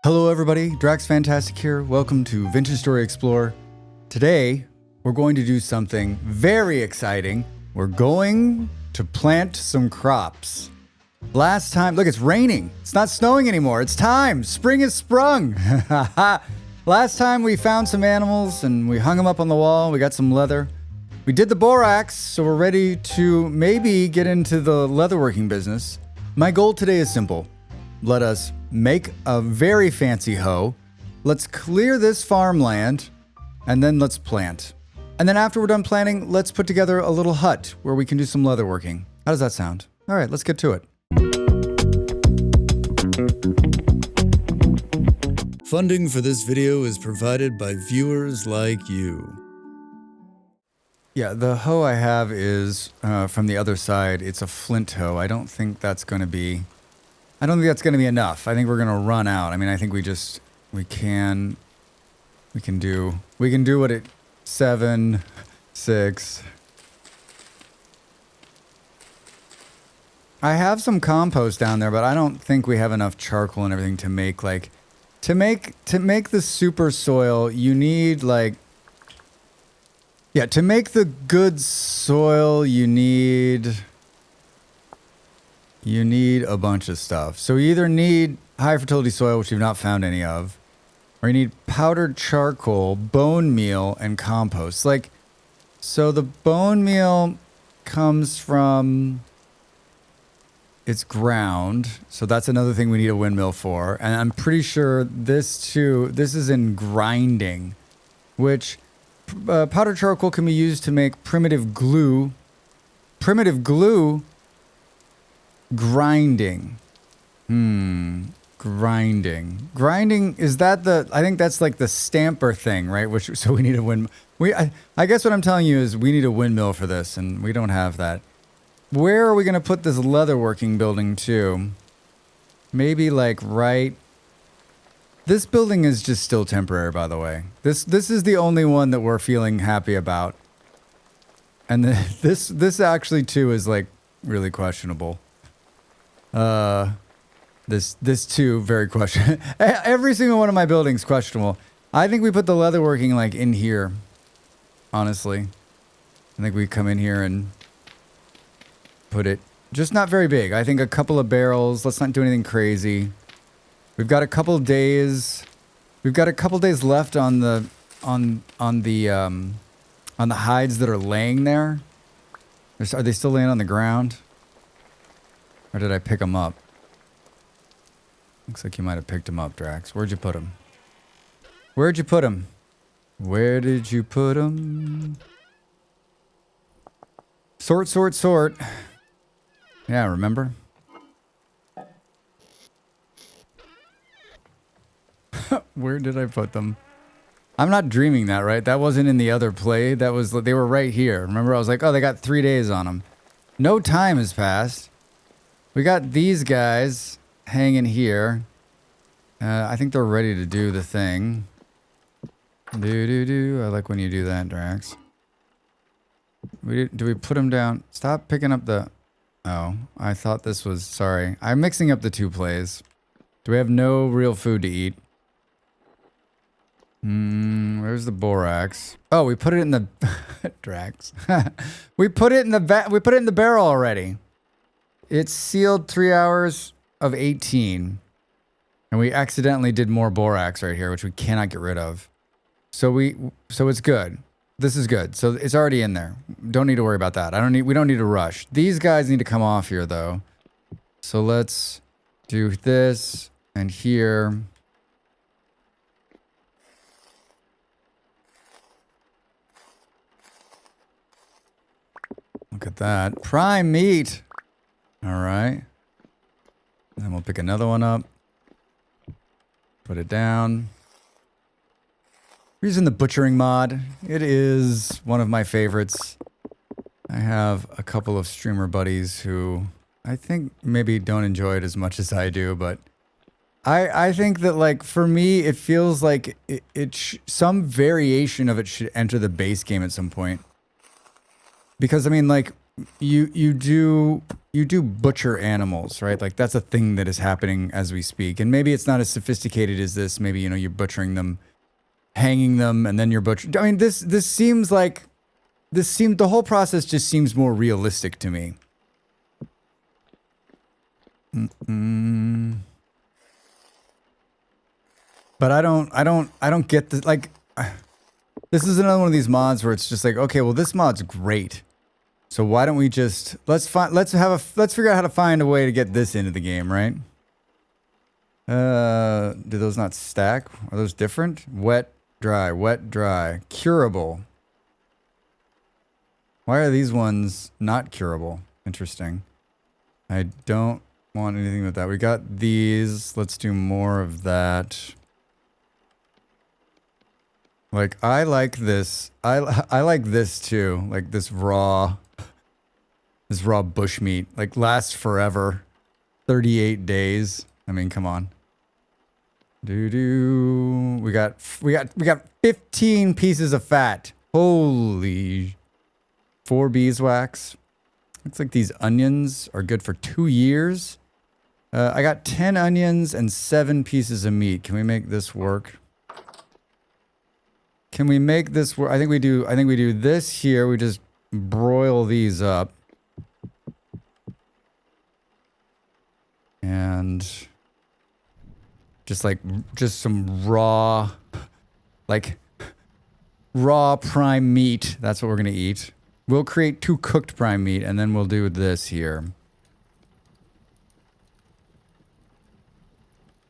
Hello everybody, Dracs Fantastic here. Welcome to Vintage Story Explorer. Today, we're going to do something very exciting. We're going to plant some crops. Last time, look, it's raining. It's not snowing anymore. It's time. Spring is sprung. Last time we found some animals and we hung them up on the wall. We got some leather. We did the borax, so we're ready to maybe get into the leatherworking business. My goal today is simple. Let us make a very fancy hoe. Let's clear this farmland, and then let's plant. And then after we're done planting, let's put together a little hut where we can do some leatherworking. How does that sound? All right, let's get to it. Funding for this video is provided by viewers like you. Yeah, the hoe I have is from the other side. It's a flint hoe. I don't think that's going to be enough. I think we're going to run out. I mean, I think we can do what it 7, 6. I have some compost down there, but I don't think we have enough charcoal and everything to make to make the super soil, you need to make the good soil, you need a bunch of stuff. So you either need high fertility soil, which you've not found any of, or you need powdered charcoal, bone meal, and compost. So the bone meal comes from its ground. So that's another thing we need a windmill for. And I'm pretty sure this is in grinding, which powdered charcoal can be used to make primitive glue. Grinding. Grinding, is that I think that's like the stamper thing, right? So we need a windmill. I guess what I'm telling you is we need a windmill for this, and we don't have that. Where are we going to put this leatherworking building to? Maybe right... This building is just still temporary, by the way. This is the only one that we're feeling happy about. And this actually, too, is really questionable. This too, very questionable. Every single one of my buildings questionable. I think we put the leatherworking in here. Honestly, I think we come in here and put it just not very big. I think a couple of barrels. Let's not do anything crazy. We've got a couple days. We've got a couple days left on the hides that are laying there. Are they still laying on the ground? Or did I pick them up? Looks like you might have picked them up, Drax. Where'd you put them? Where'd you put them? Where did you put them? Sort, sort, sort. Yeah, remember? Where did I put them? I'm not dreaming that, right? That wasn't in the other play. They were right here. Remember, I was like, oh, they got 3 days on them. No time has passed. We got these guys hanging here. I think they're ready to do the thing. Do. I like when you do that, Drax. Do we put them down? Stop picking up the... Oh, I thought this was... Sorry. I'm mixing up the two plays. Do we have no real food to eat? Where's the borax? Oh, we put it in the... Drax. We put it in the barrel already. It's sealed 3 hours of 18. And we accidentally did more borax right here, which we cannot get rid of. So it's good. This is good. So it's already in there. Don't need to worry about that. We don't need to rush. These guys need to come off here though. So let's do this and here. Look at that. Prime meat. All right. Then we'll pick another one up. Put it down. We're using the butchering mod. It is one of my favorites. I have a couple of streamer buddies who I think maybe don't enjoy it as much as I do, but I think that for me, it feels like some variation of it should enter the base game at some point. Because I mean, you do butcher animals, right? Like that's a thing that is happening as we speak. And maybe it's not as sophisticated as this. Maybe, you know, you're butchering them, hanging them, and then you're butchering. I mean, this seems like the whole process just seems more realistic to me. But I don't get this. Like, this is another one of these mods where it's just like, okay, well, this mod's great. So why don't we just let's figure out how to find a way to get this into the game, right? Do those not stack? Are those different? Wet, dry, curable. Why are these ones not curable? Interesting. I don't want anything with that. We got these. Let's do more of that. Like, I like this. I like this too. Like this raw bushmeat. Like, lasts forever. 38 days. I mean, come on. We got 15 pieces of fat. Holy. 4 beeswax. Looks like these onions are good for 2 years. I got 10 onions and 7 pieces of meat. Can we make this work? Can we make this work? I think we do this here. We just broil these up. And just some raw prime meat. That's what we're going to eat. We'll create 2 cooked prime meat, and then we'll do this here.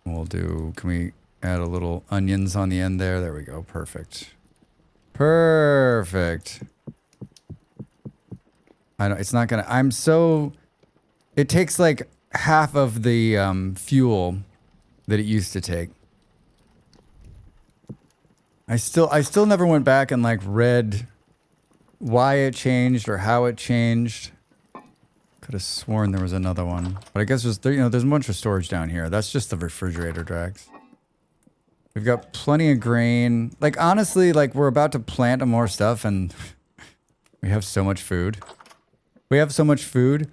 Can we add a little onions on the end there? There we go. Perfect. Perfect. I know, it's not going to, it takes like half of the fuel that it used to take. I still never went back and like read why it changed or how it changed. Could have sworn there was another one, but I guess there's a bunch of storage down here. That's just the refrigerator, Dracs. We've got plenty of grain. Like, honestly, like, we're about to plant more stuff and we have so much food. We have so much food.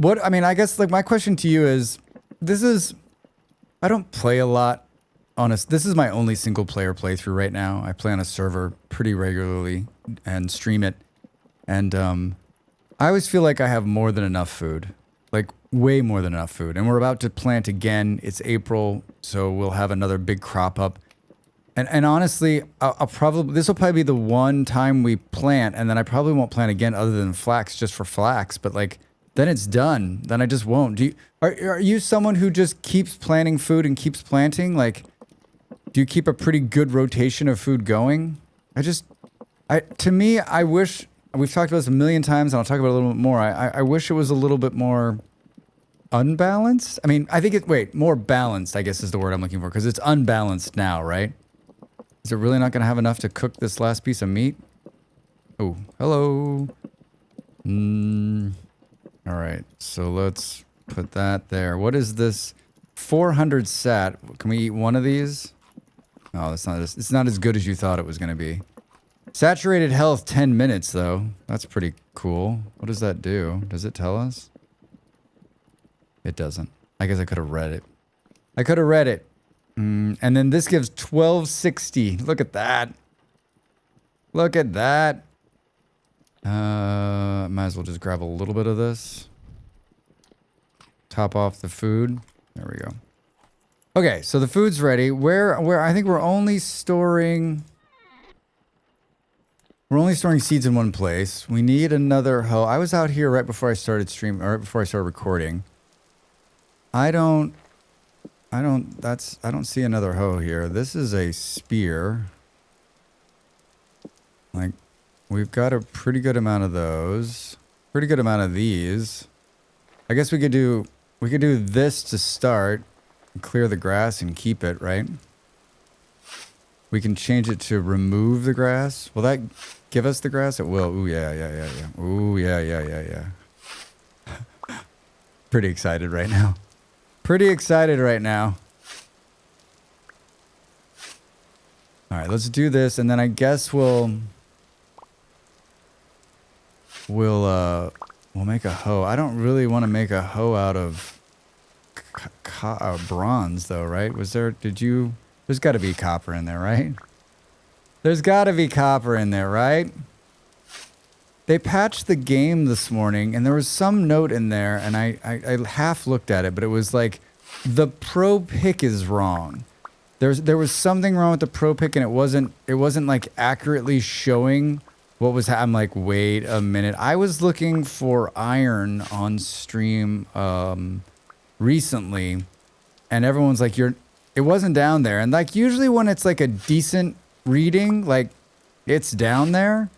I guess, like, my question to you is, I don't play a lot. This is my only single player playthrough right now. I play on a server pretty regularly and stream it. And, I always feel like I have more than enough food. Like, way more than enough food. And we're about to plant again. It's April, so we'll have another big crop up. And honestly, this will probably be the one time we plant, and then I probably won't plant again other than flax, just for flax. But like, then it's done. Then I just won't. Are you someone who just keeps planting food and keeps planting? Like, do you keep a pretty good rotation of food going? To me, I wish, we've talked about this a million times, and I'll talk about it a little bit more. I wish it was a little bit more unbalanced. I mean, I think more balanced, I guess is the word I'm looking for, because it's unbalanced now, right? Is it really not going to have enough to cook this last piece of meat? Oh, hello. All right, so let's put that there. What is this? 400 sat. Can we eat one of these? Oh, it's not as good as you thought it was going to be. Saturated health 10 minutes, though. That's pretty cool. What does that do? Does it tell us? It doesn't. I guess I could have read it. And then this gives 1260. Look at that. Look at that. Might as well just grab a little bit of this. Top off the food. There we go. Okay, so the food's ready. Where I think we're only storing seeds in one place. We need another hoe. I was out here right before I started recording. I don't see another hoe here. This is a spear. Like, we've got a pretty good amount of those. Pretty good amount of these. I guess we could do this to start. Clear the grass and keep it, right? We can change it to remove the grass. Will that give us the grass? It will. Ooh, yeah. Ooh, yeah. Pretty excited right now. All right, let's do this, and then I guess we'll we'll make a hoe. I don't really want to make a hoe out of bronze though, right? There's got to be copper in there, right? There's got to be copper in there, right? They patched the game this morning, and there was some note in there, and I half looked at it, but it was like, the pro pick is wrong. There was something wrong with the pro pick, and it wasn't like accurately showing what was. I'm like, wait a minute. I was looking for iron on stream recently, and everyone's like, it wasn't down there, and like usually when it's like a decent reading, like it's down there.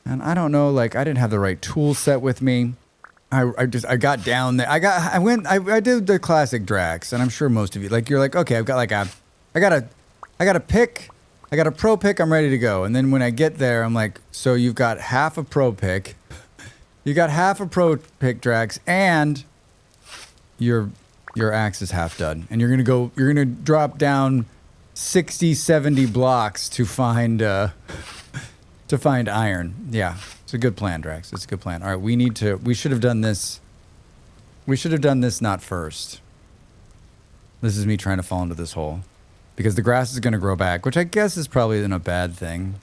And I don't know, like I didn't have the right tool set with me. I got down there. I did the classic Dracs, and I'm sure most of you, like you're like, okay, I got a pick, I got a pro pick, I'm ready to go. And then when I get there, I'm like, so you've got half a pro pick, you got half a pro pick Dracs, and your axe is half done. And you're gonna drop down 60, 70 blocks to find iron. Yeah, it's a good plan, Drax. It's a good plan. All right, we should have done this. We should have done this not first. This is me trying to fall into this hole. Because the grass is going to grow back, which I guess is probably a bad thing.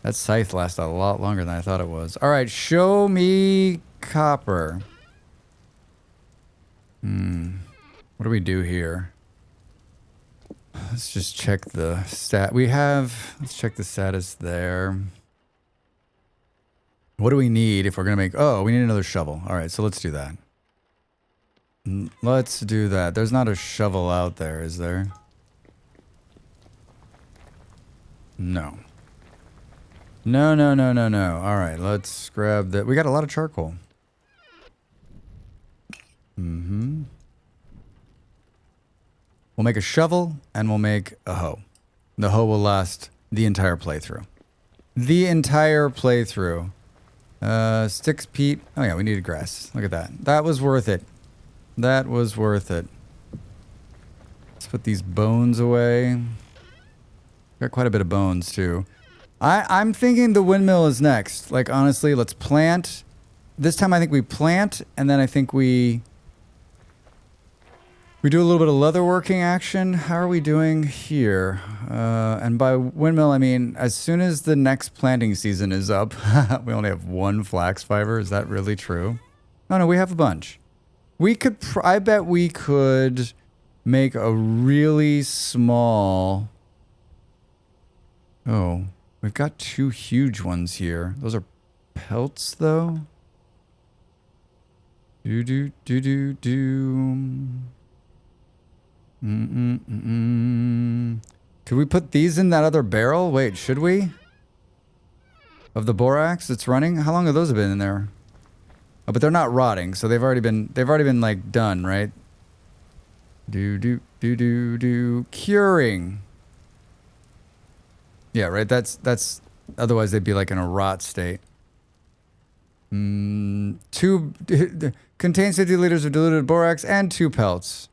That scythe lasted a lot longer than I thought it was. All right, show me copper. What do we do here? Let's just check the stat. Let's check the status there. What do we need if we're going to make... Oh, we need another shovel. All right, so let's do that. Let's do that. There's not a shovel out there, is there? No. No. All right, let's grab that. We got a lot of charcoal. We'll make a shovel, and we'll make a hoe. The hoe will last the entire playthrough. The entire playthrough. Sticks, peat. Oh yeah, we needed grass. Look at that. That was worth it. That was worth it. Let's put these bones away. Got quite a bit of bones, too. I'm thinking the windmill is next. Like, honestly, let's plant. This time I think we plant, and then I think we do a little bit of leatherworking action. How are we doing here? And by windmill, I mean, as soon as the next planting season is up, we only have one flax fiber. Is that really true? Oh, no, we have a bunch. I bet we could make a really small... Oh, we've got two huge ones here. Those are pelts, though. Do. Could we put these in that other barrel? Wait, should we? Of the borax that's running? How long have those been in there? Oh, but they're not rotting, so they've already been like done, right? Curing. Yeah, right. That's otherwise they'd be like in a rot state. Contains 50 liters of diluted borax and 2 pelts.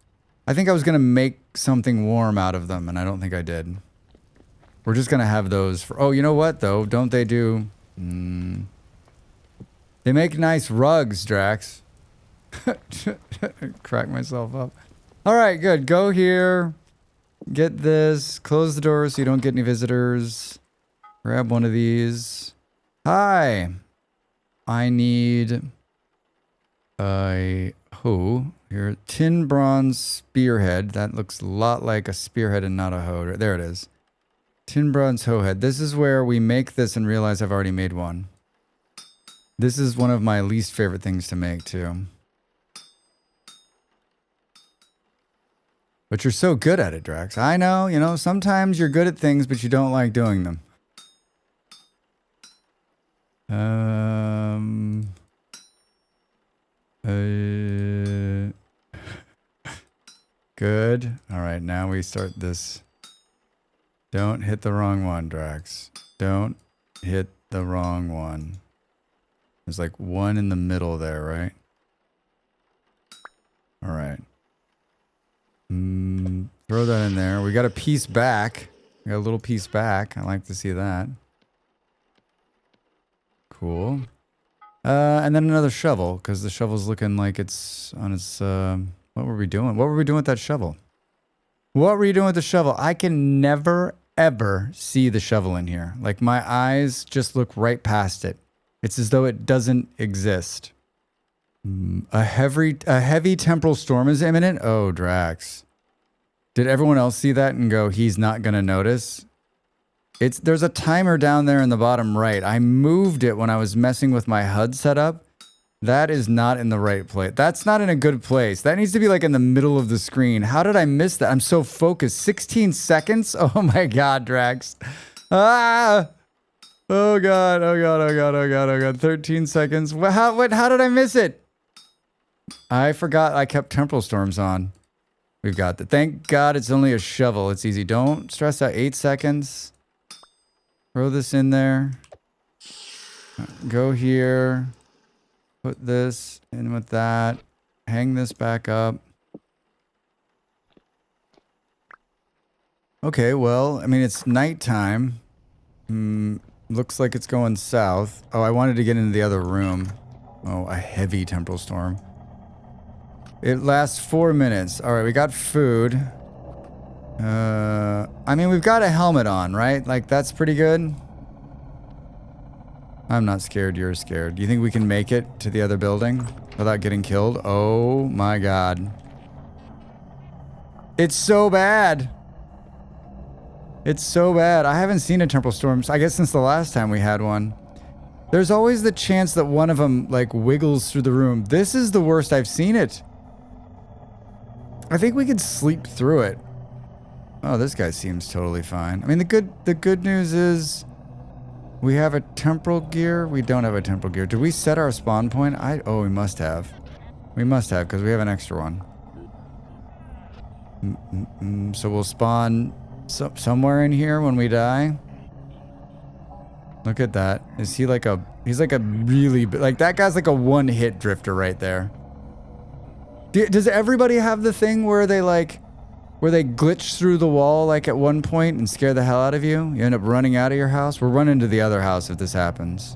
I think I was going to make something warm out of them, and I don't think I did. We're just going to have those for... Oh, you know what, though? Don't they do... They make nice rugs, Drax. Crack myself up. All right, good. Go here. Get this. Close the door so you don't get any visitors. Grab one of these. Hi. I need a hoe. Here, tin bronze spearhead. That looks a lot like a spearhead and not a hoe. There it is. Tin bronze hoe head. This is where we make this and realize I've already made one. This is one of my least favorite things to make, too. But you're so good at it, Drax. I know, you know, sometimes you're good at things, but you don't like doing them. Good. All right, now we start this. Don't hit the wrong one, Drax. Don't hit the wrong one. There's like one in the middle there, right? All right. Throw that in there. We got a piece back. We got a little piece back. I like to see that. Cool. And then another shovel, because the shovel's looking like it's on its, what were we doing? What were we doing with that shovel? What were you doing with the shovel? I can never, ever see the shovel in here. Like, my eyes just look right past it. It's as though it doesn't exist. A heavy temporal storm is imminent? Oh, Drax. Did everyone else see that and go, he's not going to notice? There's a timer down there in the bottom right. I moved it when I was messing with my HUD setup. That is not in the right place. That's not in a good place. That needs to be like in the middle of the screen. How did I miss that? I'm so focused. 16 seconds? Oh my God, Drax. Ah! Oh God, oh God, oh God, oh God, oh God. 13 seconds. How did I miss it? I forgot I kept temporal storms on. We've got that. Thank God it's only a shovel. It's easy. Don't stress out. 8 seconds. Throw this in there. Go here. Put this in with that. Hang this back up. Okay, well, I mean, it's nighttime. Looks like it's going south. Oh, I wanted to get into the other room. Oh, a heavy temporal storm. It lasts 4 minutes. All right, we got food. I mean, we've got a helmet on, right? Like, that's pretty good. I'm not scared, you're scared. Do you think we can make it to the other building without getting killed? Oh my God. It's so bad. It's so bad. I haven't seen a temporal storm, I guess, since the last time we had one. There's always the chance that one of them, like, wiggles through the room. This is the worst I've seen it. I think we could sleep through it. Oh, this guy seems totally fine. I mean, the good news is we have a temporal gear. We don't have a temporal gear. Did we set our spawn point? Oh, we must have. We must have, because we have an extra one. So we'll spawn somewhere in here when we die. Look at that. Is he like a... He's like a really... Like, that guy's like a one-hit drifter right there. Does everybody have the thing where they, like... Where they glitch through the wall, like, at one point and scare the hell out of you? You end up running out of your house? We're running to the other house if this happens.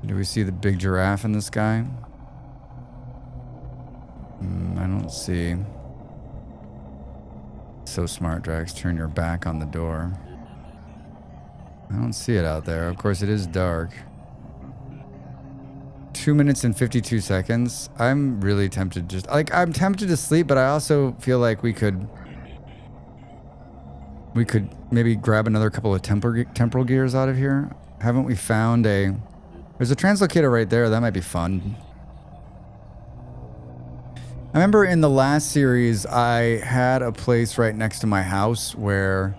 Do we see the big giraffe in the sky? I don't see. So smart, Drax. Turn your back on the door. I don't see it out there. Of course, it is dark. 2 minutes and 52 seconds. I'm really tempted just... Like, I'm tempted to sleep, but I also feel like we could maybe grab another couple of temporal gears out of here. Haven't we found a... There's a translocator right there. That might be fun. I remember in the last series, I had a place right next to my house where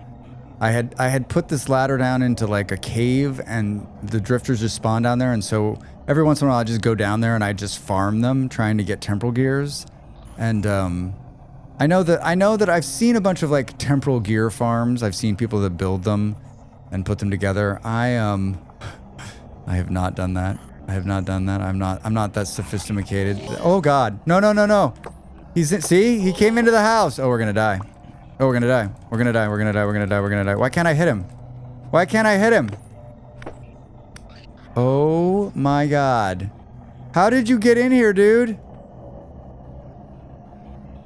I had put this ladder down into like a cave, and the drifters just spawn down there, and so every once in a while I just go down there and I just farm them trying to get temporal gears. And I know that I've seen a bunch of like temporal gear farms. I've seen people that build them and put them together. I have not done that. I have not done that. I'm not that sophisticated. Oh God. No. See? He came into the house. Oh, we're gonna die. Oh, we're gonna die. We're gonna die. We're gonna die. We're gonna die. We're gonna die. Why can't I hit him? Why can't I hit him? Oh my God. How did you get in here, dude?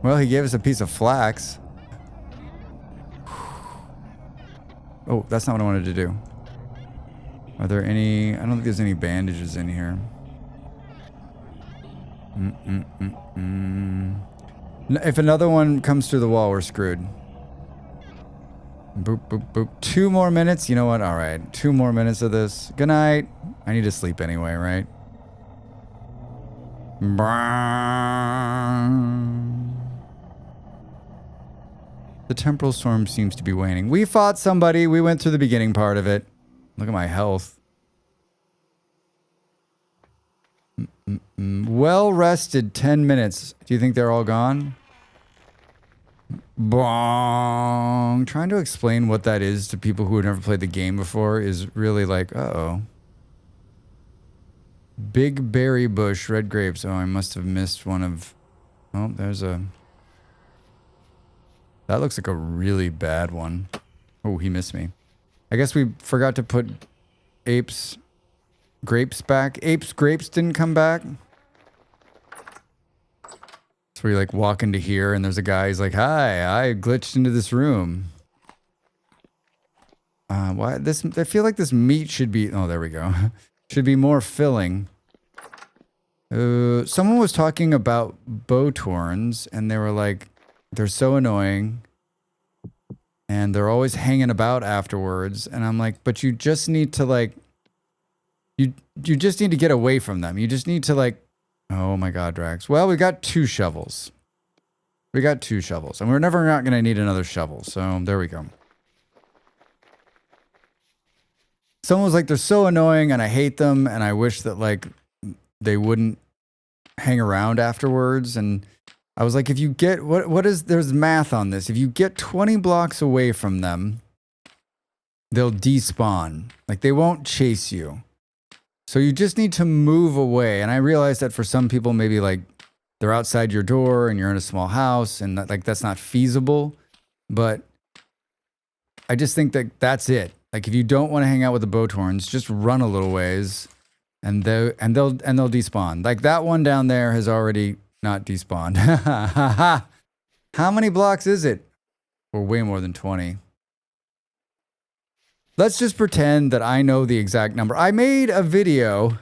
Well, he gave us a piece of flax. Oh, that's not what I wanted to do. Are there any... I don't think there's any bandages in here. If another one comes through the wall, we're screwed. Boop, boop, boop. 2 more minutes? You know what? All right. 2 more minutes of this. Good night. I need to sleep anyway, right? The temporal storm seems to be waning. We fought somebody. We went through the beginning part of it. Look at my health. Well rested 10 minutes. Do you think they're all gone? Bong. Trying to explain what that is to people who have never played the game before is really like, uh-oh. Big berry bush, red grapes. Oh, I must have missed one of... Oh, there's a... That looks like a really bad one. Oh, he missed me. I guess we forgot to put apes Grapes back. Grapes didn't come back. So we like walk into here and there's a guy, he's like, hi, I glitched into this room. Why this, I feel like this meat should be, oh, there we go. Should be more filling. Someone was talking about bowtorns and they were like, they're so annoying and they're always hanging about afterwards. And I'm like, but you just need to like, you just need to get away from them. You just need to like, oh my God, Dracs. Well, we got 2 shovels. We got 2 shovels. And we're never not going to need another shovel. So there we go. Someone was like, they're so annoying and I hate them. And I wish that like they wouldn't hang around afterwards. And I was like, if you get, what is, there's math on this. If you get 20 blocks away from them, they'll despawn. Like they won't chase you. So you just need to move away. And I realized that for some people, maybe like they're outside your door and you're in a small house and that, like that's not feasible. But I just think that that's it. Like if you don't want to hang out with the bowtorns, just run a little ways and they'll despawn. Like that one down there has already not despawned. How many blocks is it? Or way more than 20. Let's just pretend that I know the exact number. I made a video.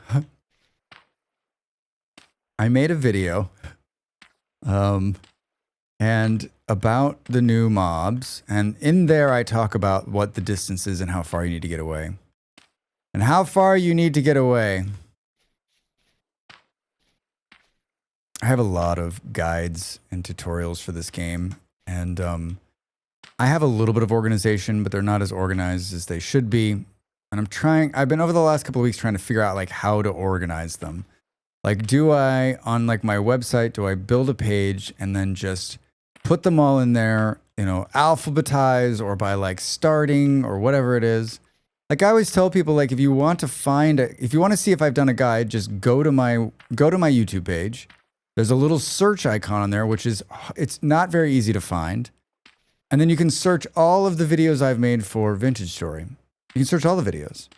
And about the new mobs. And in there, I talk about what the distance is and how far you need to get away. And how far you need to get away. I have a lot of guides and tutorials for this game. And I have a little bit of organization, but they're not as organized as they should be. And I've been over the last couple of weeks trying to figure out like how to organize them. Like, do I, on like my website, do I build a page and then just put them all in there, you know, alphabetize or by like starting or whatever it is. Like I always tell people, like, if you want to see if I've done a guide, just go to my YouTube page. There's a little search icon on there, it's not very easy to find. And then you can search all of the videos I've made for Vintage Story. You can search all the videos.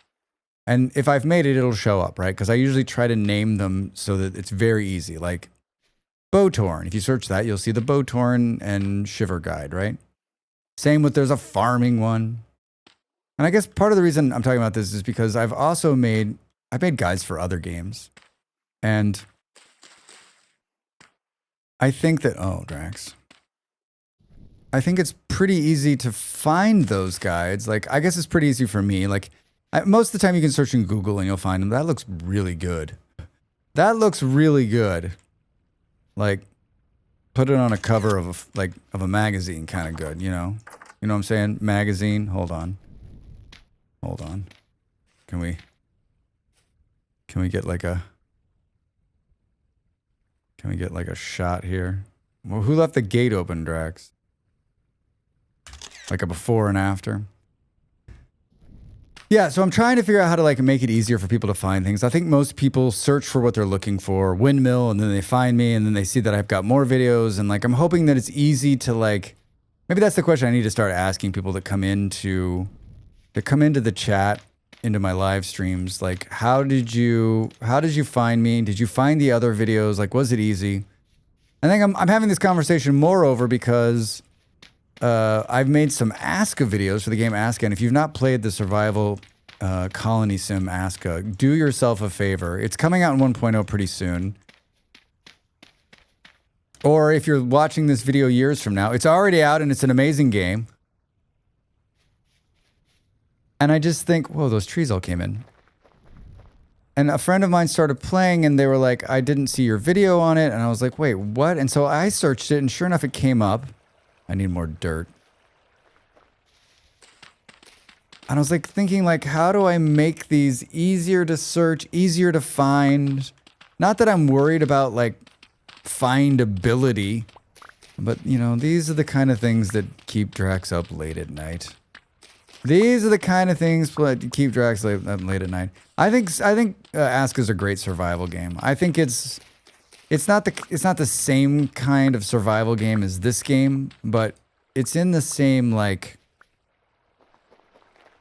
And if I've made it, it'll show up, right? Because I usually try to name them so that it's very easy. Like Bowtorn. If you search that, you'll see the Bowtorn and Shiver guide, right? Same with there's a farming one. And I guess part of the reason I'm talking about this is because I've made guides for other games. And I think that, oh, Dracs. I think it's pretty easy to find those guides. Like, I guess it's pretty easy for me. Like, most of the time you can search in Google and you'll find them. That looks really good. That looks really good. Like, put it on a cover of a magazine, kind of good, you know? You know what I'm saying? Magazine. Hold on. Can we get like a shot here? Well, who left the gate open, Dracs? Like a before and after. Yeah, so I'm trying to figure out how to like make it easier for people to find things. I think most people search for what they're looking for, windmill, and then they find me, and then they see that I've got more videos, and like I'm hoping that it's easy to like, maybe that's the question I need to start asking people that come into the chat, into my live streams. Like, how did you find me? Did you find the other videos? Like, was it easy? I think I'm having this conversation moreover because I've made some Aska videos for the game Aska, and if you've not played the survival colony sim Aska, do yourself a favor. It's coming out in 1.0 pretty soon. Or if you're watching this video years from now, it's already out and it's an amazing game. And I just think, whoa, those trees all came in. And a friend of mine started playing and they were like, I didn't see your video on it. And I was like, wait, what? And so I searched it and sure enough, it came up. I need more dirt. And I was like thinking like, how do I make these easier to search, easier to find? Not that I'm worried about like findability, but you know, these are the kind of things that keep Dracs up late at night. These are the kind of things that keep Dracs up late at night. I think Aska's a great survival game. I think it's not the same kind of survival game as this game, but it's in the same like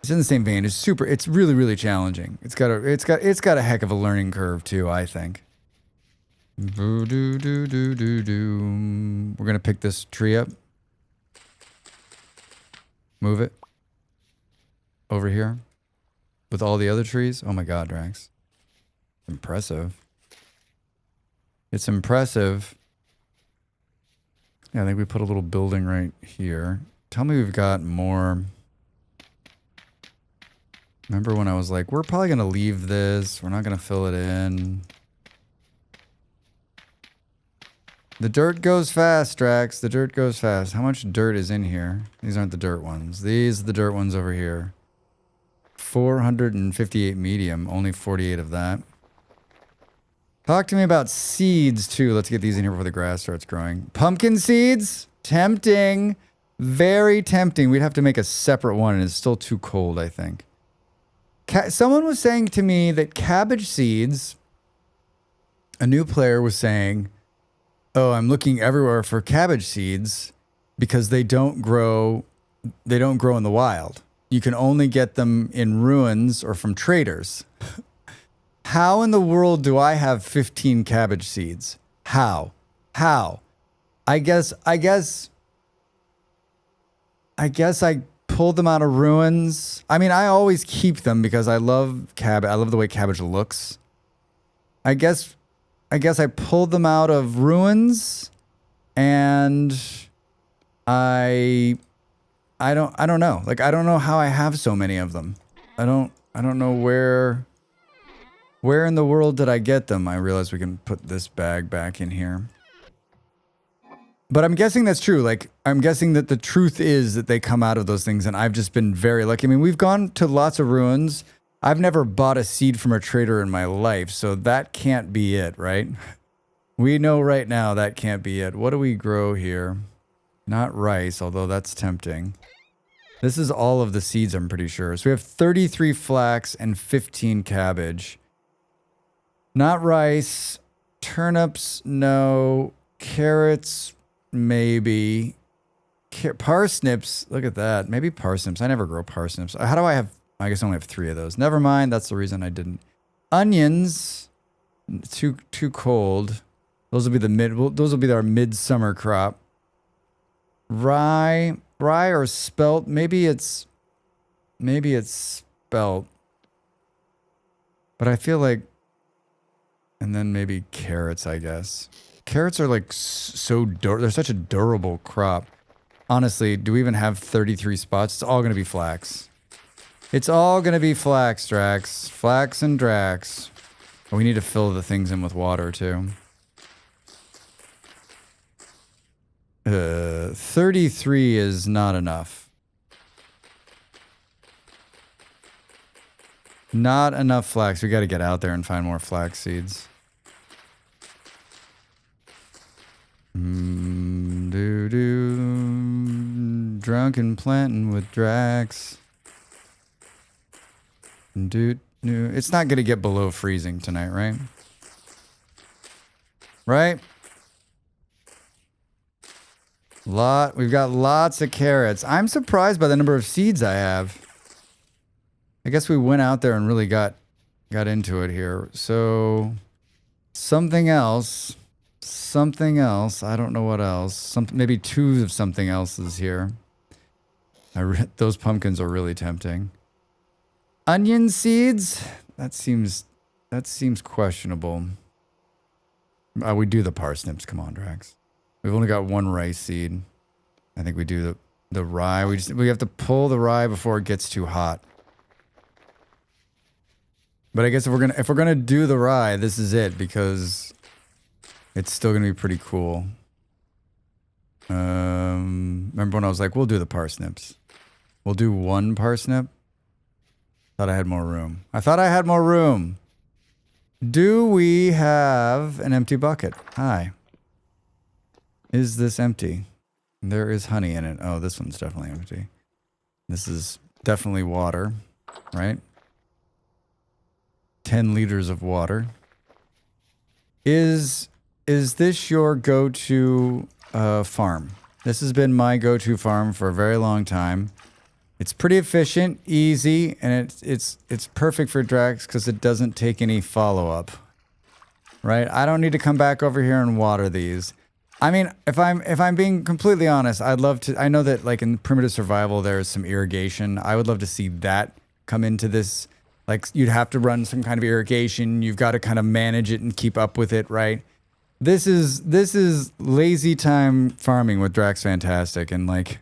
It's in the same vein. It's really, really challenging. It's got a heck of a learning curve too, I think. We're gonna pick this tree up. Move it. Over here. With all the other trees. Oh my god, Drax. Impressive. It's impressive. Yeah, I think we put a little building right here. Tell me we've got more. Remember when I was like, we're probably going to leave this. We're not going to fill it in. The dirt goes fast, Drax. The dirt goes fast. How much dirt is in here? These aren't the dirt ones. These are the dirt ones over here. 458 medium. Only 48 of that. Talk to me about seeds, too. Let's get these in here before the grass starts growing. Pumpkin seeds? Tempting. Very tempting. We'd have to make a separate one, and it's still too cold, I think. Someone was saying to me that cabbage seeds, a new player was saying, oh, I'm looking everywhere for cabbage seeds because they don't grow in the wild. You can only get them in ruins or from traders. How in the world do I have 15 cabbage seeds? How? I guess I pulled them out of ruins. I mean, I always keep them because I love cabbage. I love the way cabbage looks. I guess I pulled them out of ruins, and I don't know. Like, I don't know how I have so many of them. I don't know where in the world did I get them. I realize we can put this bag back in here. But I'm guessing that's true. Like, I'm guessing that the truth is that they come out of those things, and I've just been very lucky. I mean, we've gone to lots of ruins. I've never bought a seed from a trader in my life, so that can't be it, right? We know right now that can't be it. What do we grow here? Not rice, although that's tempting. This is all of the seeds, I'm pretty sure. So we have 33 flax and 15 cabbage. Not rice. Turnips, no. Carrots, maybe. Parsnips, look at that. Maybe parsnips. I never grow parsnips. How do I have... I guess I only have 3 of those. Never mind. That's the reason I didn't. Onions, too cold. Those will be those will be our midsummer crop. Rye or spelt. Maybe it's spelt. But I feel like, and then maybe carrots, I guess. Carrots are like they're such a durable crop. Honestly, do we even have 33 spots? It's all going to be flax. It's all going to be flax, Drax. Flax and Drax. Oh, we need to fill the things in with water, too. 33 is not enough. Not enough flax. We got to get out there and find more flax seeds. Drunken planting with Drax. Dude, it's not going to get below freezing tonight, right? Right? We've got lots of carrots. I'm surprised by the number of seeds I have. I guess we went out there and really got into it here. So something else. I don't know what else. Maybe 2 of something else is here. Those pumpkins are really tempting. Onion seeds? That seems questionable. We do the parsnips. Come on, Drax. We've only got 1 rice seed. I think we do the rye. We have to pull the rye before it gets too hot. But I guess if we're gonna do the rye, this is it, because it's still gonna be pretty cool. Remember when I was like, we'll do the parsnips. We'll do 1 parsnip. Thought I had more room. Do we have an empty bucket? Hi. Is this empty? There is honey in it. Oh, this one's definitely empty. This is definitely water, right? 10 liters of water. Is this your go-to farm? This has been my go-to farm for a very long time. It's pretty efficient, easy, and it's perfect for Dracs because it doesn't take any follow-up. Right? I don't need to come back over here and water these. I mean, if I'm being completely honest, I'd love to. I know that like in primitive survival there's some irrigation. I would love to see that come into this. Like you'd have to run some kind of irrigation. You've got to kind of manage it and keep up with it, right? This is lazy time farming with Dracs Fantastic, and like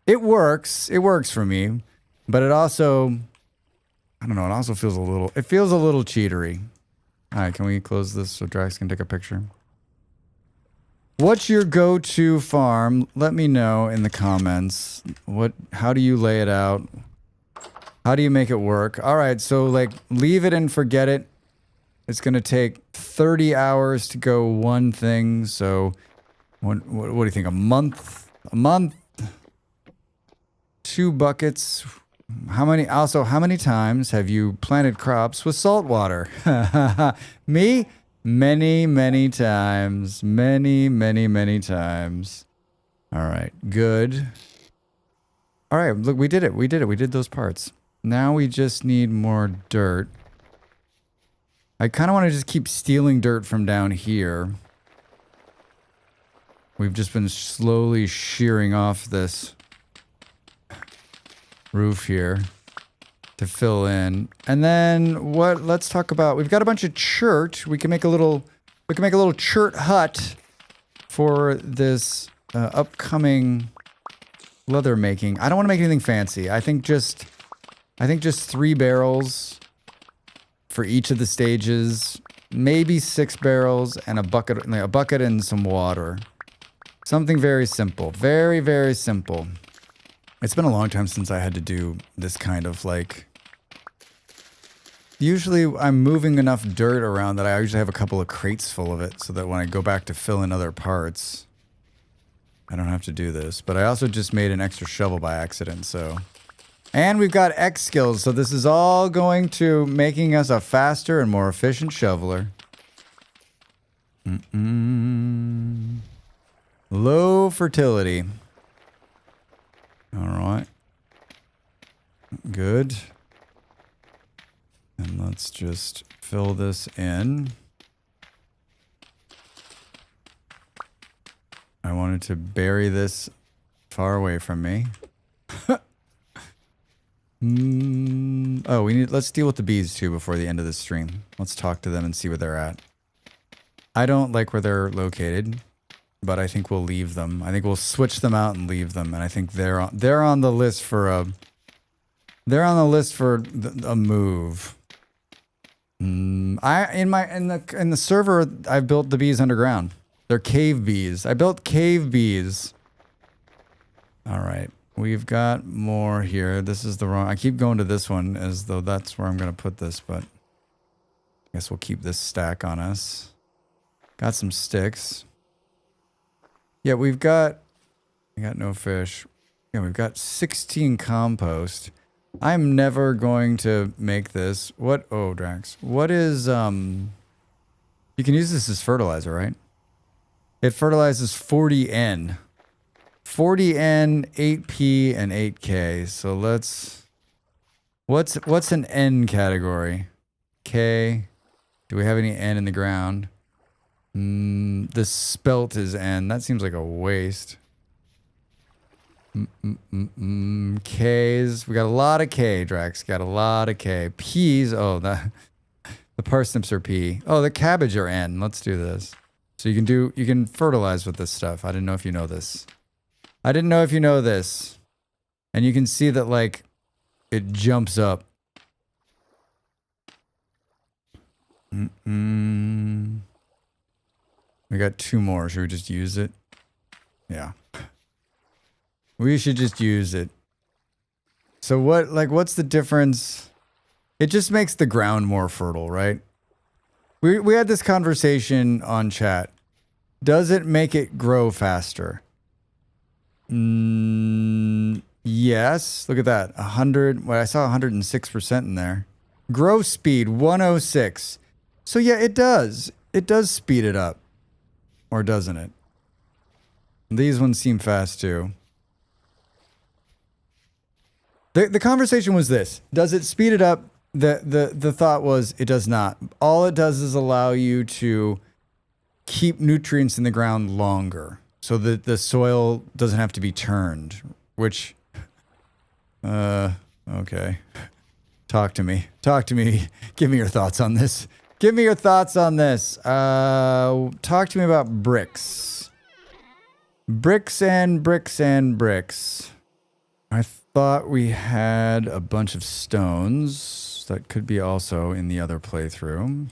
it works. It works for me, but it also, I don't know. It also feels a little. It feels a little cheatery. All right, can we close this so Dracs can take a picture? What's your go-to farm? Let me know in the comments. How do you lay it out? How do you make it work? All right, so like leave it and forget it. It's going to take 30 hours to go one thing. So what do you think? A month? A month? 2 buckets. How many times have you planted crops with salt water? Me? Many, many times. Many, many, many times. All right, good. All right, look, we did it. We did it. We did those parts. Now we just need more dirt. I kind of want to just keep stealing dirt from down here. We've just been slowly shearing off this roof here to fill in. And then let's talk about, we've got a bunch of chert. We can make a little chert hut for this upcoming leather making. I don't want to make anything fancy. I think just 3 barrels for each of the stages, maybe 6 barrels and a bucket and some water. Something very simple. Very, very simple. It's been a long time since I had to do this kind of like... Usually I'm moving enough dirt around that I usually have a couple of crates full of it so that when I go back to fill in other parts, I don't have to do this. But I also just made an extra shovel by accident, so... And we've got Xskills, so this is all going to making us a faster and more efficient shoveler. Low fertility. All right. Good. And let's just fill this in. I wanted to bury this far away from me. Oh, let's deal with the bees too before the end of the stream. Let's talk to them and see where they're at. I don't like where they're located, but I think we'll leave them. I think we'll switch them out and leave them. And I think they're on the list for a move. In the server I built the bees underground. They're cave bees. I built cave bees. All right. We've got more here. This is the wrong... I keep going to this one as though that's where I'm going to put this, but... I guess we'll keep this stack on us. Got some sticks. Yeah, we've got... I got no fish. Yeah, we've got 16 compost. I'm never going to make this. What... Oh, Dracs. What is... You can use this as fertilizer, right? It fertilizes 40N. 40N, 8P, and 8K. So let's... What's an N category? K. Do we have any N in the ground? The spelt is N. That seems like a waste. Ks. We got a lot of K, Drax. Got a lot of K. Ps. Oh, the parsnips are P. Oh, the cabbage are N. Let's do this. So you can fertilize with this stuff. I didn't know if you know this. I didn't know if you know this. And you can see that, like, it jumps up. We got 2 more. Should we just use it? Yeah. We should just use it. So what's the difference? It just makes the ground more fertile, right? We had this conversation on chat. Does it make it grow faster? Yes. Look at that. 100. Well, I saw 106% in there. Grow speed 106. So yeah, it does. It does speed it up. Or doesn't it? These ones seem fast too. The conversation was this. Does it speed it up? The thought was it does not. All it does is allow you to keep nutrients in the ground longer so that the soil doesn't have to be turned, which, okay. Talk to me. Talk to me. Give me your thoughts on this. Give me your thoughts on this. Talk to me about bricks. Bricks and bricks and bricks. I thought we had a bunch of stones that could be also in the other playthrough.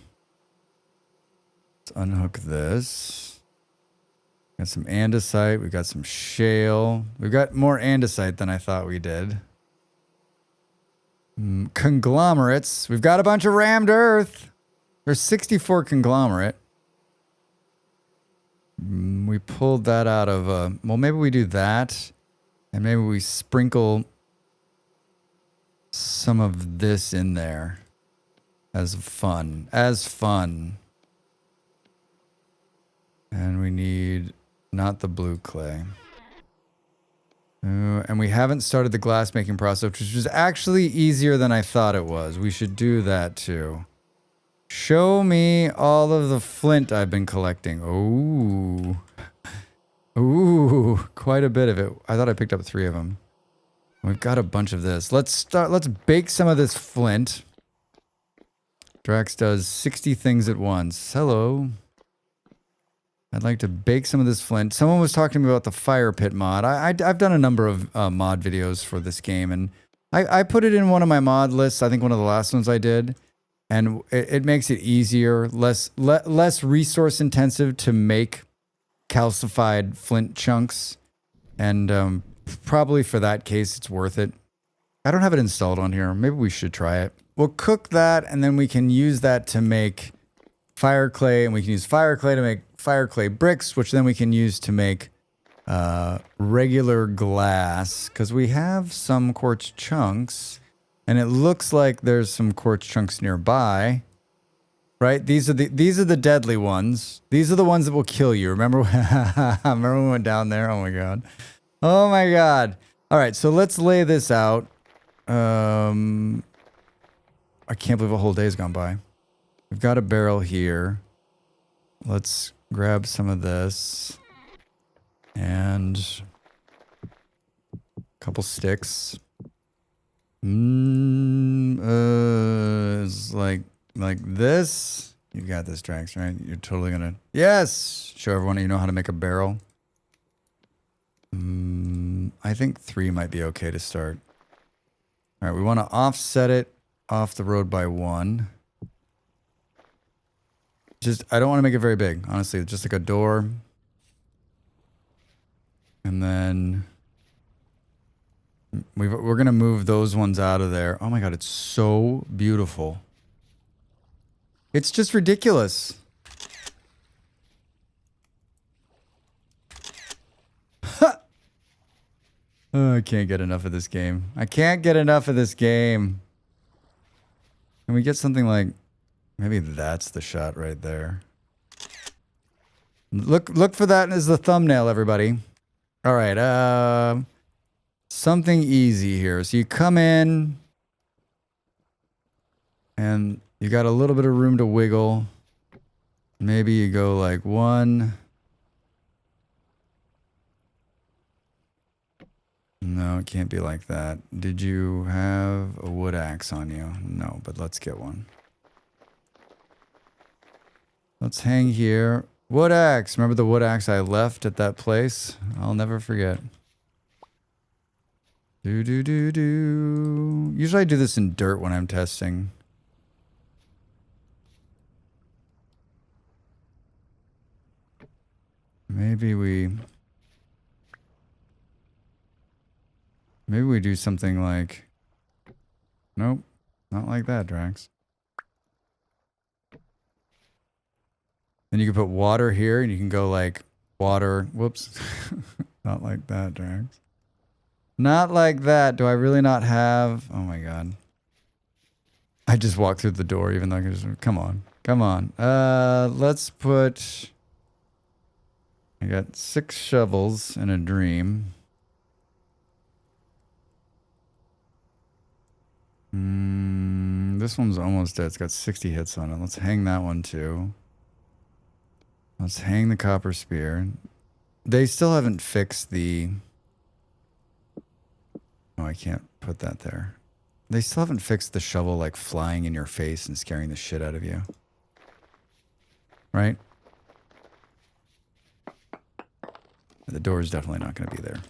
Let's unhook this. Got some andesite. We got some shale. We've got more andesite than I thought we did. Conglomerates. We've got a bunch of rammed earth. There's 64 conglomerate. We pulled that out of, well, maybe we do that. And maybe we sprinkle some of this in there as fun. As fun. And we need not the blue clay. And we haven't started the glass making process, which is actually easier than I thought it was. We should do that too. Show me all of the flint I've been collecting. Ooh. Ooh, quite a bit of it. I thought I picked up 3 of them. We've got a bunch of this. Let's bake some of this flint. Dracs does 60 things at once. Hello. I'd like to bake some of this flint. Someone was talking to me about the fire pit mod. I've done a number of mod videos for this game, and I put it in one of my mod lists. I think one of the last ones I did, and it makes it easier, less resource intensive to make calcified flint chunks, and probably for that case it's worth it. I don't have it installed on here. Maybe we should try it. We'll cook that, and then we can use that to make fire clay, and we can use fire clay to make fire clay bricks, which then we can use to make regular glass, because we have some quartz chunks, and it looks like there's some quartz chunks nearby. Right? These are the deadly ones. These are the ones that will kill you. Remember? Remember when we went down there? Oh my god. Oh my god. All right, so let's lay this out. I can't believe a whole day's gone by. We've got a barrel here. Let's grab some of this. And a couple sticks. It's like this. You got this, Dracs, right? You're totally gonna... Yes! Show everyone you know how to make a barrel. I think 3 might be okay to start. All right, we want to offset it off the road by 1. I don't want to make it very big, honestly. Just like a door. And then we're going to move those ones out of there. Oh my god, it's so beautiful. It's just ridiculous. Oh, I can't get enough of this game. I can't get enough of this game. Can we get something like... Maybe that's the shot right there. Look for that as the thumbnail, everybody. All right, something easy here. So you come in, and you got a little bit of room to wiggle. Maybe you go like 1. No, it can't be like that. Did you have a wood axe on you? No, but let's get one. Let's hang here. Wood axe. Remember the wood axe I left at that place? I'll never forget. Do. Usually I do this in dirt when I'm testing. Maybe we do something like... Nope, not like that, Dracs. Then you can put water here, and you can go like water. Whoops. Not like that, Dracs. Not like that. Do I really not have... Oh my god. I just walked through the door, even though I could just... Come on. Come on. Let's put... I got 6 shovels and a dream. This one's almost dead. It's got 60 hits on it. Let's hang that one too. Let's hang the copper spear. They still haven't fixed the... Oh, I can't put that there. They still haven't fixed the shovel like flying in your face and scaring the shit out of you. Right? The door is definitely not going to be there.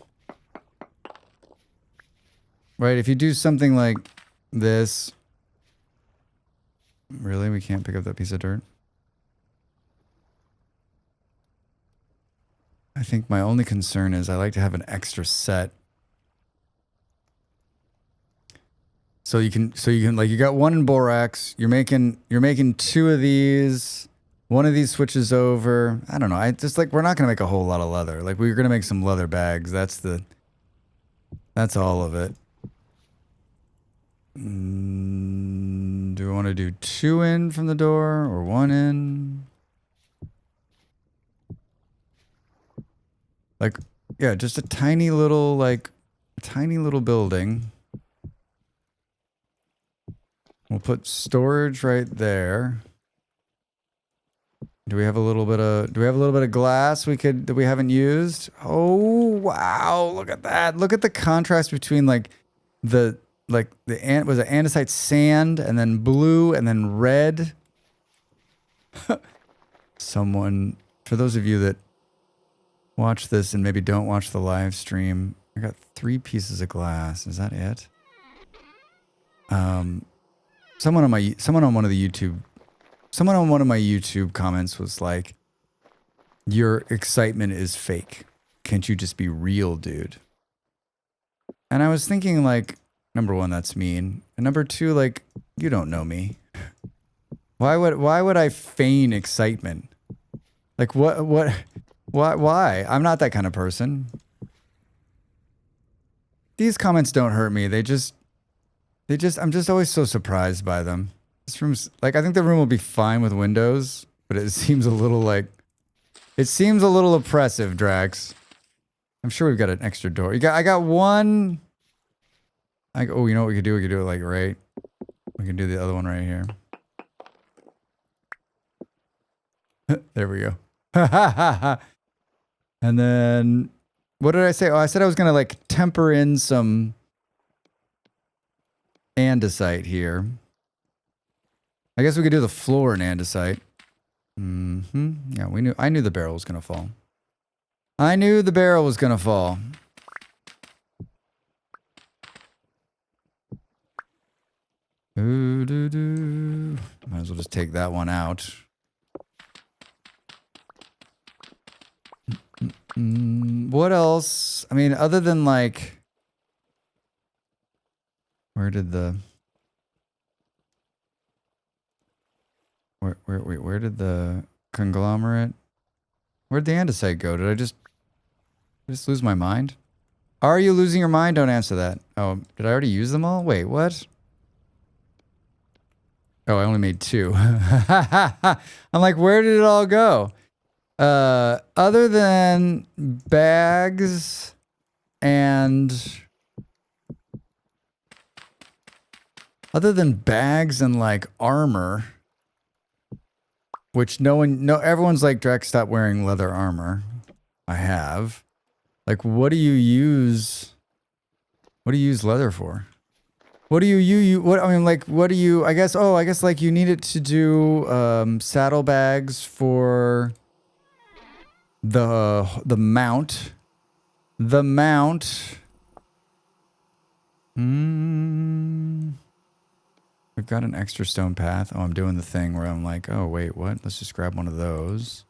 Right, if you do something like this... Really? We can't pick up that piece of dirt? I think my only concern is I like to have an extra set. So you can like, you got one in borax, you're making two of these, one of these switches over. I don't know. I just like, we're not going to make a whole lot of leather. Like we're going to make some leather bags. That's all of it. Do we want to do 2 in from the door or 1 in? Like, yeah, just a tiny little, building. We'll put storage right there. Do we have a little bit of glass that we haven't used? Oh, wow, look at that. Look at the contrast between was it andesite sand and then blue and then red? Someone, for those of you that watch this and maybe don't watch the live stream, I got 3 pieces of glass. Is that it? Someone on one of my YouTube comments was like, "Your excitement is fake. Can't you just be real, dude?" And I was thinking, like, number 1, that's mean, and number 2, like, you don't know me. Why would I feign excitement? Like, why? I'm not that kind of person. These comments don't hurt me. I'm just always so surprised by them. This room's, like, I think the room will be fine with windows, but it seems a little oppressive, Dracs. I'm sure we've got an extra door. I got one. Oh, you know what we could do? We could do it like right. We can do the other one right here. There we go. And then, what did I say? Oh, I said I was going to like temper in some andesite here. I guess we could do the floor in andesite. Yeah, I knew the barrel was going to fall. I knew the barrel was going to fall. Might as well just take that one out. What else? I mean, other than like, where did the conglomerate? Where'd the andesite go? Did I just lose my mind? Are you losing your mind? Don't answer that. Oh, did I already use them all? Wait, what? Oh, I only made 2. I'm like, where did it all go? Other than bags and like armor, which everyone's like, Drax, stop wearing leather armor. I have. Like, what do you use leather for? What do you I guess like you need it to do saddlebags for the mount. The mount. We've got an extra stone path. Oh, I'm doing the thing where I'm like, oh wait, what? Let's just grab one of those.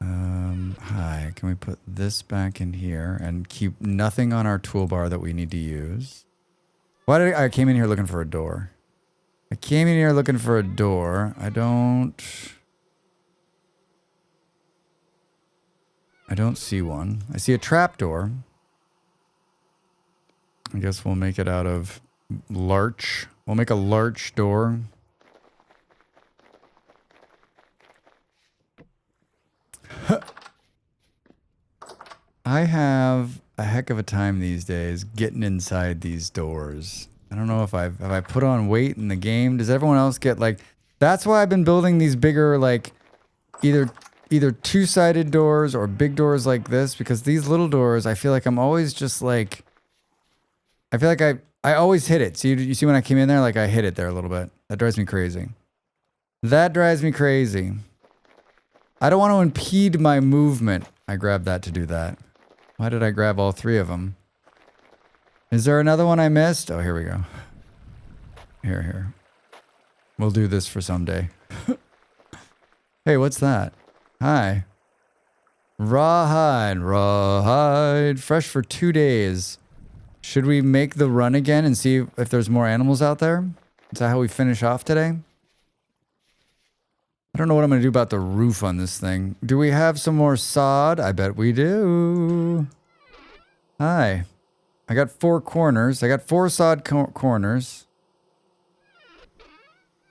Hi, can we put this back in here and keep nothing on our toolbar that we need to use? I came in here looking for a door. I don't see one. I see a trapdoor. I guess we'll make it out of larch. We'll make a larch door. I have a heck of a time these days getting inside these doors. I don't know if have I put on weight in the game. Does everyone else get like, that's why I've been building these bigger, like either two-sided doors or big doors like this, because these little doors, I feel like I'm always just like, I feel like I always hit it. So you see when I came in there, like I hit it there a little bit. That drives me crazy. That drives me crazy. I don't want to impede my movement. I grabbed that to do that. Why did I grab all three of them? Is there another one I missed? Oh, here we go. Here. We'll do this for someday. Hey, what's that? Hi. Rawhide. Fresh for 2 days. Should we make the run again and see if there's more animals out there? Is that how we finish off today? I don't know what I'm going to do about the roof on this thing. Do we have some more sod? I bet we do. Hi. I got 4 corners. I got 4 sod corners.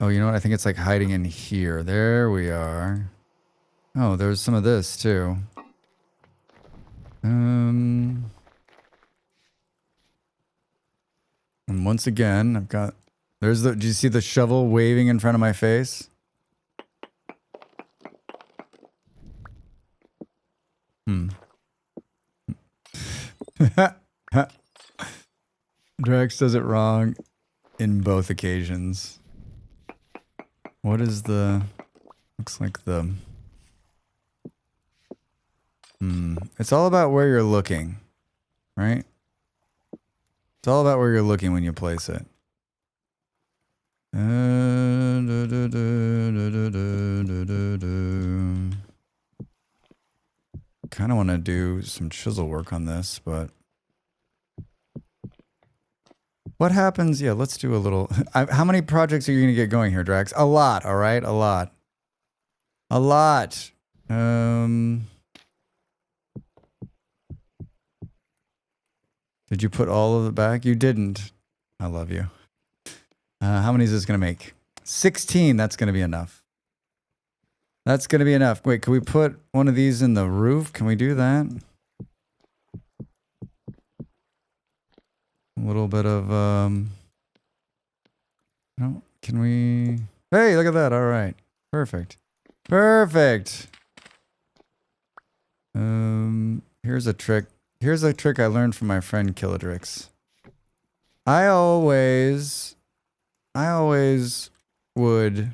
Oh, you know what? I think it's like hiding in here. There we are. Oh, there's some of this too. And once again, I've got... There's the... Do you see the shovel waving in front of my face? Dracs does it wrong in both occasions. What is the... Looks like the... It's all about where you're looking, right? It's all about where you're looking when you place it. Kind of want to do some chisel work on this, but... What happens? Yeah, let's do a little... How many projects are you going to get going here, Drax? A lot, all right? A lot. A lot. Did you put all of it back? You didn't. I love you. How many is this going to make? 16. That's going to be enough. That's going to be enough. Wait, can we put one of these in the roof? Can we do that? A little bit of, no, can we? Hey, look at that. All right. Perfect. Perfect. Here's a trick. Here's a trick I learned from my friend Killadrix. I always would,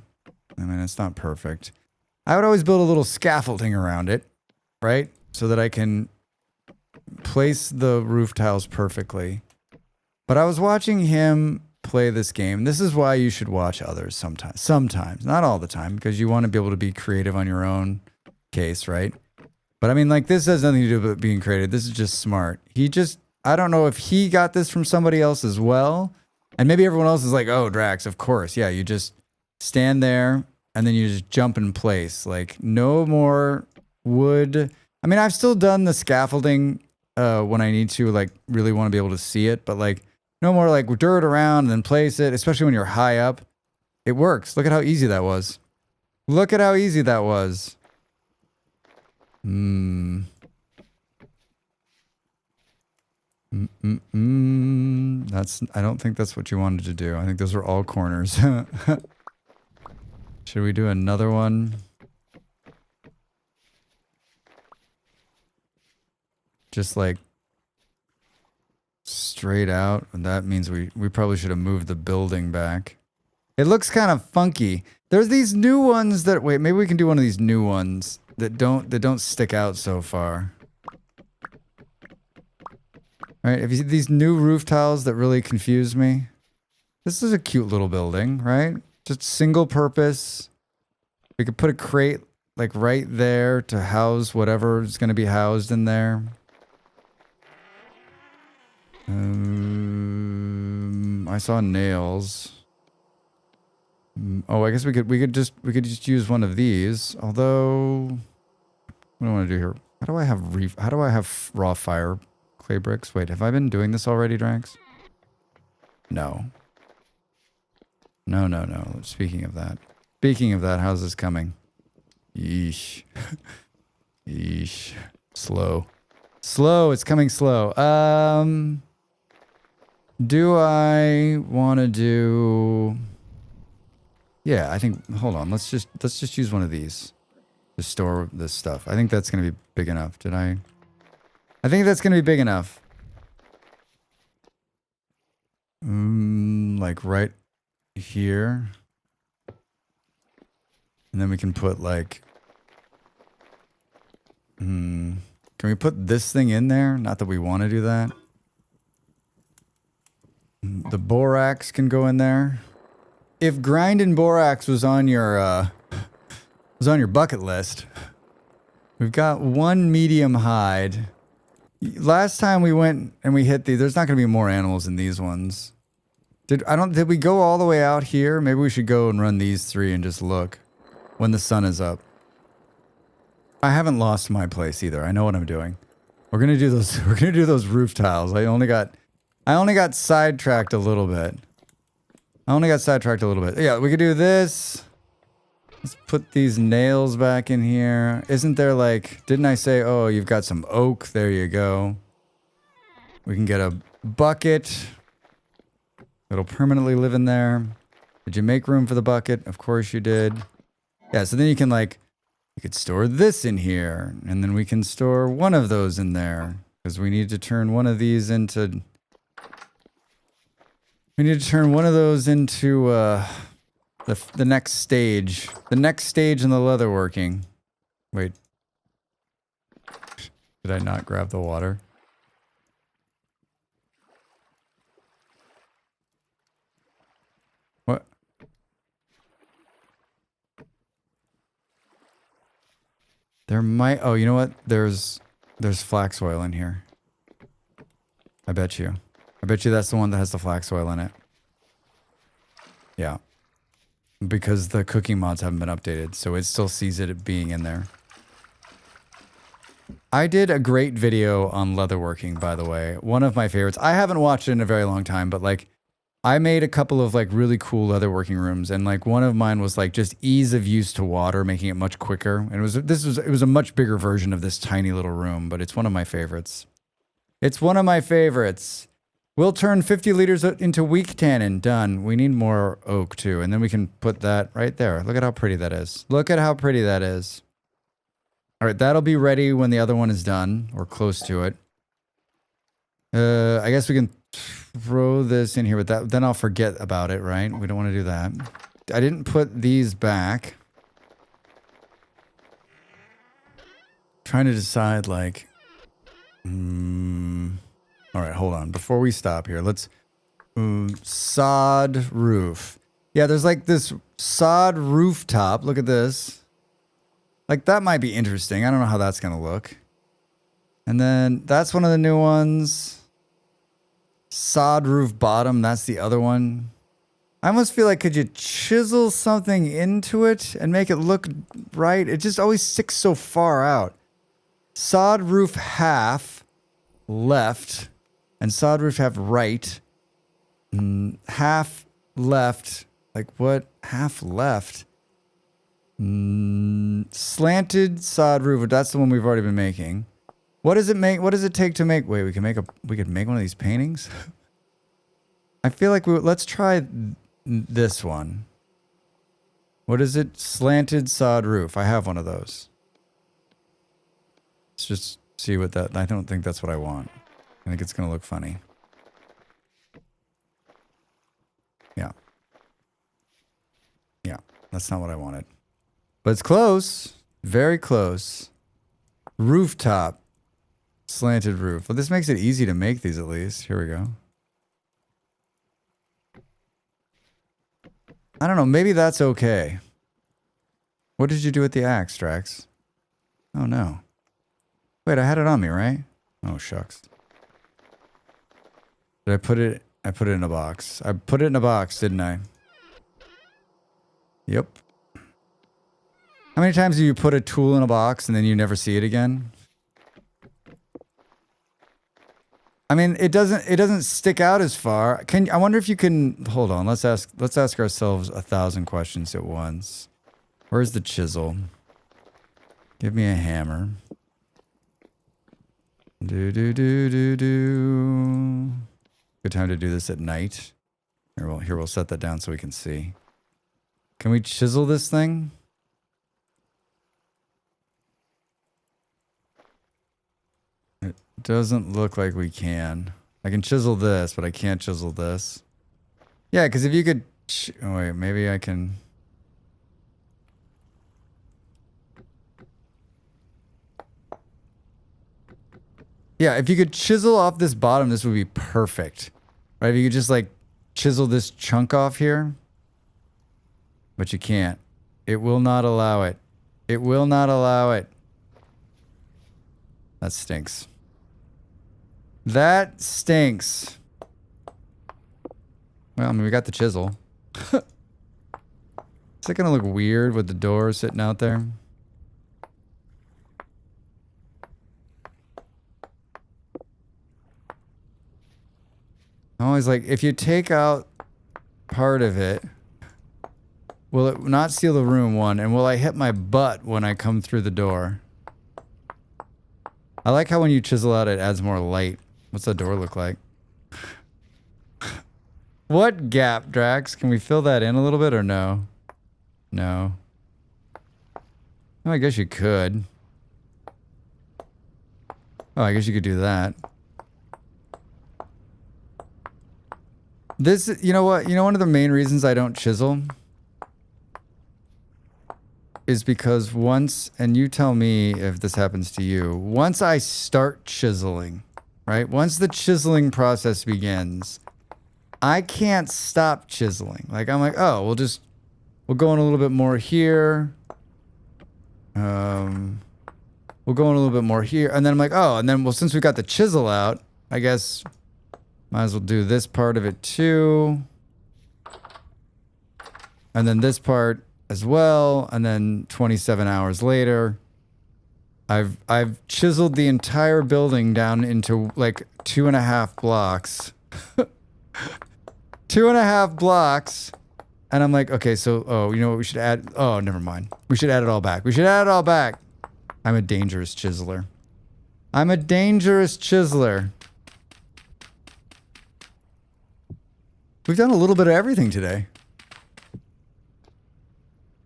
I mean, it's not perfect. I would always build a little scaffolding around it, right? So that I can place the roof tiles perfectly. But I was watching him play this game. This is why you should watch others sometimes. Sometimes, not all the time, because you want to be able to be creative on your own case, right? But I mean, like, this has nothing to do with being creative. This is just smart. I don't know if he got this from somebody else as well. And maybe everyone else is like, oh, Drax, of course. Yeah, you just stand there and then you just jump in place. Like, no more wood. I mean, I've still done the scaffolding when I need to, like, really want to be able to see it. But, like, no more, like, dirt around and then place it, especially when you're high up. It works. Look at how easy that was. Look at how easy that was. I don't think that's what you wanted to do. I think those are all corners. Should we do another one? Just like straight out. And that means we probably should have moved the building back. It looks kind of funky. There's these new ones that, wait, maybe we can do one of these new ones that don't stick out so far. Right, if you see these new roof tiles that really confuse me. This is a cute little building, right? Just single purpose. We could put a crate like right there to house whatever is going to be housed in there. I saw nails. Oh, I guess we could just use one of these. Although, what do I want to do here? How do I have raw fire clay bricks? Wait, have I been doing this already, Drax? No. No. Speaking of that, how's this coming? Yeesh. Yeesh. Slow. It's coming slow. Do I want to do... Yeah, I think... Hold on. Let's just use one of these to store this stuff. I think that's going to be big enough. Did I... I think that's going to be big enough. Like right here. And then we can put like... Can we put this thing in there? Not that we want to do that. The borax can go in there. If grinding borax was on your bucket list, we've got one medium hide. Last time we went and we hit there's not going to be more animals in these ones. Did we go all the way out here? Maybe we should go and run these 3 and just look when the sun is up. I haven't lost my place either. I know what I'm doing. We're gonna do those. We're gonna do those roof tiles. I only got sidetracked a little bit. Yeah, we could do this. Let's put these nails back in here. Isn't there like... Didn't I say, oh, you've got some oak? There you go. We can get a bucket. It'll permanently live in there. Did you make room for the bucket? Of course you did. Yeah, so then you can like... You could store this in here. And then we can store one of those in there. Because we need to turn one of these into... We need to turn one of those into the next stage. The next stage in the leatherworking. Wait. Did I not grab the water? What? There might... Oh, you know what? There's flax oil in here. I bet you. I bet you that's the one that has the flax oil in it. Yeah. Because the cooking mods haven't been updated, so it still sees it being in there. I did a great video on leatherworking, by the way. One of my favorites. I haven't watched it in a very long time, but like, I made a couple of like really cool leatherworking rooms, and like one of mine was like just ease of use to water, making it much quicker. And it was a much bigger version of this tiny little room, but it's one of my favorites. It's one of my favorites. We'll turn 50 liters into weak tannin. Done. We need more oak too. And then we can put that right there. Look at how pretty that is. Look at how pretty that is. All right, that'll be ready when the other one is done or close to it. I guess we can throw this in here with that. Then I'll forget about it, right? We don't want to do that. I didn't put these back. Trying to decide like... All right, hold on. Before we stop here, let's... sod roof. Yeah, there's like this sod rooftop. Look at this. Like, that might be interesting. I don't know how that's going to look. And then that's one of the new ones. Sod roof bottom. That's the other one. I almost feel like, could you chisel something into it and make it look right? It just always sticks so far out. Sod roof half left. And sod roof half right. Half left. Like what? Half left. Slanted sod roof. That's the one we've already been making. What does it make? What does it take to make? Wait, we could make one of these paintings. I feel like let's try this one. What is it? Slanted sod roof. I have one of those. Let's just see what that... I don't think that's what I want. I think it's going to look funny. Yeah. Yeah, that's not what I wanted. But it's close. Very close. Rooftop. Slanted roof. Well, this makes it easy to make these at least. Here we go. I don't know. Maybe that's okay. What did you do with the axe, Dracs? Oh, no. Wait, I had it on me, right? Oh, shucks. Did I put it? I put it in a box. I put it in a box, didn't I? Yep. How many times do you put a tool in a box and then you never see it again? I mean, it doesn't stick out as far. I wonder if you can... Hold on, let's ask ourselves 1,000 questions at once. Where's the chisel? Give me a hammer. Do. Good time to do this at night. Here we'll set that down so we can see. Can we chisel this thing? It doesn't look like we can. I can chisel this, but I can't chisel this. Yeah, because if you could... oh, wait, maybe I can... Yeah, if you could chisel off this bottom, this would be perfect. Right? If you could just, like, chisel this chunk off here. But you can't. It will not allow it. It will not allow it. That stinks. That stinks. Well, I mean, we got the chisel. Is that gonna look weird with the door sitting out there? I'm always like, if you take out part of it, will it not seal the room, one? And will I hit my butt when I come through the door? I like how when you chisel out, it adds more light. What's that door look like? What gap, Dracs? Can we fill that in a little bit or no? No. Oh, I guess you could. Oh, I guess you could do that. This, you know what? You know, one of the main reasons I don't chisel is because once, and you tell me if this happens to you, once I start chiseling, right? Once the chiseling process begins, I can't stop chiseling. Like, I'm like, oh, we'll go in a little bit more here. We'll go in a little bit more here. And then I'm like, oh, and then, well, since we got the chisel out, I guess might as well do this part of it too. And then this part as well. And then 27 hours later, I've chiseled the entire building down into like 2.5 blocks. 2.5 blocks. And I'm like, okay, so, oh, you know what we should add? Oh, never mind. We should add it all back. We should add it all back. I'm a dangerous chiseler. I'm a dangerous chiseler. We've done a little bit of everything today.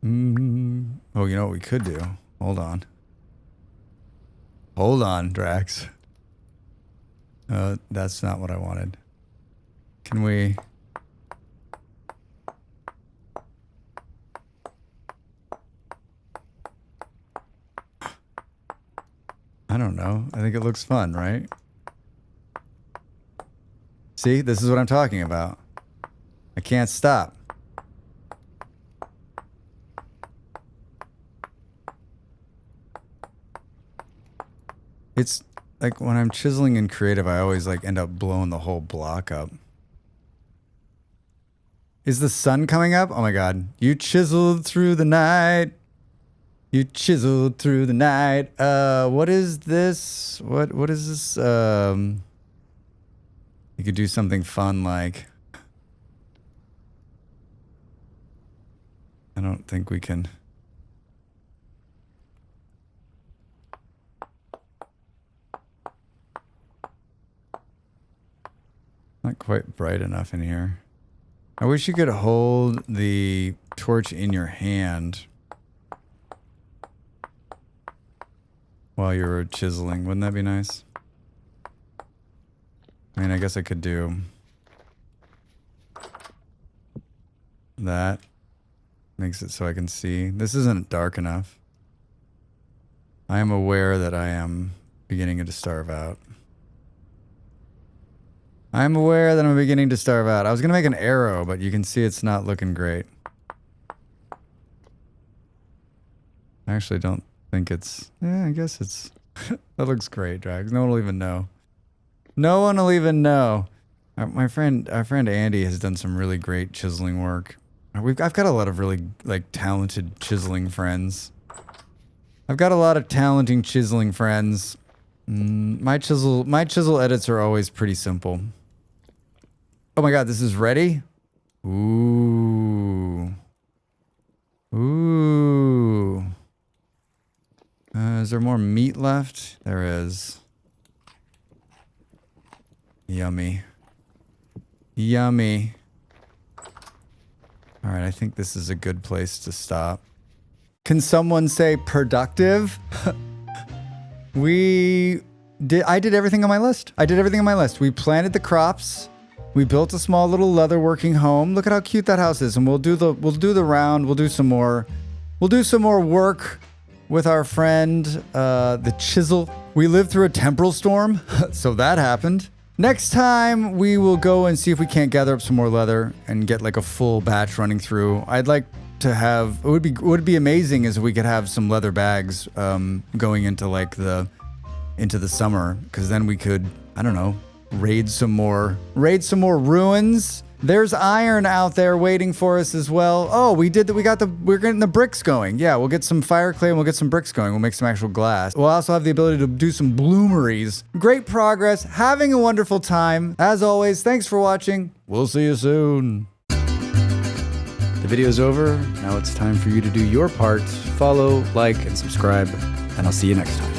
Oh, you know what we could do? Hold on. Hold on, Dracs. That's not what I wanted. Can we... I don't know. I think it looks fun, right? See, this is what I'm talking about. I can't stop. It's like when I'm chiseling in creative, I always like end up blowing the whole block up. Is the sun coming up? Oh my God. You chiseled through the night. You chiseled through the night. What is this? What is this? You could do something fun like... I don't think we can... Not quite bright enough in here. I wish you could hold the torch in your hand while you were chiseling. Wouldn't that be nice? I mean, I guess I could do that. Makes it so I can see. This isn't dark enough. I am aware that I am beginning to starve out. I'm aware that I'm beginning to starve out. I was going to make an arrow, but you can see it's not looking great. I actually don't think it's... Yeah, I guess it's... That looks great, Drags. No one will even know. No one will even know. Our friend Andy has done some really great chiseling work. I've got a lot of really like talented chiseling friends. I've got a lot of talenting chiseling friends. My chisel edits are always pretty simple. Oh my God, this is ready? Ooh. Ooh. Is there more meat left? There is. Yummy. Yummy. All right, I think this is a good place to stop. Can someone say productive? I did everything on my list. We planted the crops. We built a small little leatherworking home. Look at how cute that house is. And we'll do the round. We'll do some more work with our friend, the Chisel. We lived through a temporal storm, so that happened. Next time, we will go and see if we can't gather up some more leather and get like a full batch running through. I'd like to have, it would be amazing is if we could have some leather bags going into like into the summer, because then we could, I don't know, raid some more ruins. There's iron out there waiting for us as well. Oh, we're getting the bricks going. Yeah, we'll get some fire clay and we'll get some bricks going. We'll make some actual glass. We'll also have the ability to do some bloomeries. Great progress. Having a wonderful time. As always, thanks for watching. We'll see you soon. The video's over. Now it's time for you to do your part. Follow, like, and subscribe, and I'll see you next time.